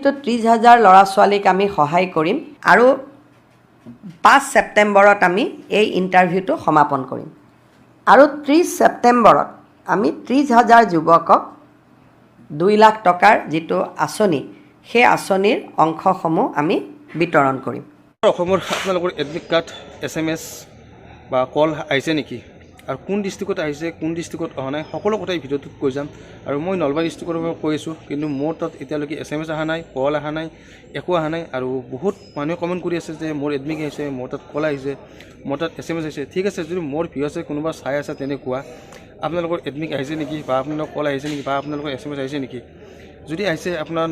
তো 30,000 ল'ৰা ছোৱালীক আমি সহায় কৰিম আৰু 5 ছেপ্টেম্বৰত আমি এই ইণ্টাৰভিউটো সমাপন কৰিম আৰু 30 ছেপ্টেম্বৰত আমি 30,000 যুৱকক 2 লাখ টকাৰ যিটো আঁচনি সেই আঁচনিৰ অংশসমূহ আমি বিতৰণ কৰিম। অসমৰ আপোনালোকৰ এডমিট কাৰ্ড SMS বা কল আহিছে নেকি আৰু কোন ডিষ্ট্ৰিক্টত আহিছে কোন ডিষ্ট্ৰিক্টত অহা নাই সকলো কথা এই ভিডিঅ'টোত কৈ যাম। আৰু মই নলবাৰী ডিষ্ট্ৰিক্টৰ পৰা কৈ আছোঁ, কিন্তু মোৰ তাত এতিয়ালৈকে SMS অহা নাই, কল অহা নাই, একো অহা নাই। আৰু বহুত মানুহে কমেণ্ট কৰি আছে যে মোৰ এডমিট আহিছে, মোৰ তাত কল আহিছে, মোৰ তাত SMS আহিছে। ঠিক আছে, যদি মোৰ ভিউ আছে কোনোবা চাই আছে তেনেকুৱা আপোনালোকৰ এডমিট আহিছে নেকি বা আপোনালোকৰ কল আহিছে নেকি বা আপোনালোকৰ SMS আহিছে নেকি? যদি আহিছে আপোনাৰ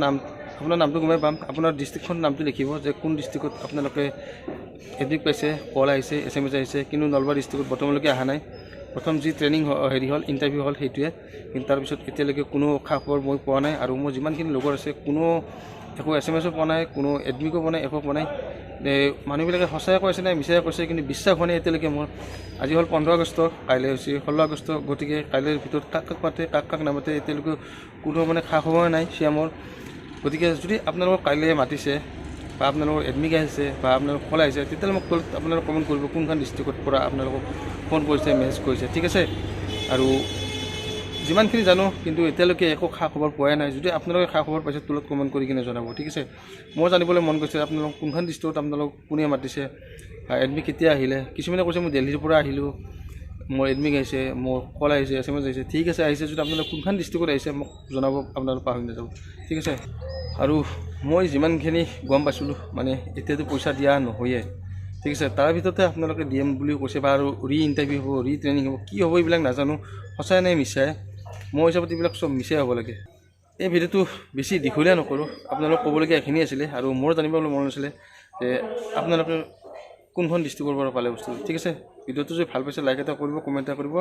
নামটো গমাই পাম, আপোনাৰ ডিষ্ট্ৰিক্টখন নামটো লিখিব যে কোন ডিষ্ট্ৰিক্টত আপোনালোকে এডমিট পাইছে, কল আহিছে, SMS আহিছে। কিন্তু নলবাৰী ডিষ্ট্ৰিক্টত বৰ্তমানলৈকে অহা নাই। প্ৰথম যি ট্ৰেইনিং হ'ল ইণ্টাৰভিউ হ'ল সেইটোৱে, কিন্তু তাৰপিছত এতিয়ালৈকে কোনো খা খবৰ মই পোৱা নাই। আৰু মোৰ যিমানখিনি লগৰ আছে কোনো একো SMS পোৱা নাই, কোনো এডমিটো পোৱা নাই, একো পোৱা নাই। মানুহবিলাকে সঁচাই কৈছে নাই মিছাই কৈছে, কিন্তু বিশ্বাস হোৱা নাই এতিয়ালৈকে মোৰ। আজি হ'ল 15 আগষ্ট, কাইলৈ হৈছে 16 আগষ্ট, গতিকে কাইলৈৰ ভিতৰত কাক কাক মাতে কাক কাক নামাতে এতিয়ালৈকে কোনো মানে খা খবৰ নাই চিয়ামৰ। গতিকে যদি আপোনালোকক কাইলৈ মাতিছে বা আপোনালোকৰ এডমিট আহিছে বা আপোনালোকক কল আহিছে, তেতিয়াহ'লে মোক আপোনালোকে কমেণ্ট কৰিব কোনখন ডিষ্ট্ৰিক্টৰ পৰা আপোনালোকক ফোন কৰিছে, মেছেজ কৰিছে। ঠিক আছে, আৰু যিমানখিনি জানো কিন্তু এতিয়ালৈকে একো খা খবৰ পোৱাই নাই। যদি আপোনালোকে খা খবৰ পাইছে তলত কমেণ্ট কৰি কিনে জনাব। ঠিক আছে, মই জানিবলৈ মন গৈছে আপোনালোক কোনখন ডিষ্ট্ৰিক্টত আপোনালোক কোনে মাতিছে, এডমিট কেতিয়া আহিলে। কিছুমানে কৈছে মই দিল্লীৰ পৰা আহিলোঁ, মোৰ এডমিট আহিছে, মোৰ কল আহিছে, SMS আহিছে। ঠিক আছে, আহিছে যদি আপোনালোক কোনখন ডিষ্ট্ৰিক্টত আহিছে মোক জনাব, আপোনালোক পাহৰি নাযাব। ঠিক আছে, আৰু মই যিমানখিনি গম পাইছিলোঁ মানে এতিয়াতো পইচা দিয়া নহয়ে। ঠিক আছে, তাৰ ভিতৰতে আপোনালোকে DM বুলিও কৈছে বা আৰু ইণ্টাৰভিউ হ'ব, ট্ৰেইনিং হ'ব, কি হ'ব এইবিলাক নাজানো, সঁচাই নাই মিছাই। মোৰ হিচাপত এইবিলাক চব মিছাই হ'ব লাগে। এই ভিডিঅ'টো বেছি দীঘলীয়া নকৰোঁ, আপোনালোক ক'বলগীয়া এইখিনি আছিলে। আৰু মোৰ জানিবলৈ মন আছিলে যে আপোনালোকে কোনখন ডিষ্ট্ৰিক্টৰ পৰা পালে বস্তুটো। ঠিক আছে, ভিডিঅ'টো যদি ভাল পাইছে লাইক এটা কৰিব, কমেণ্ট এটা কৰিব।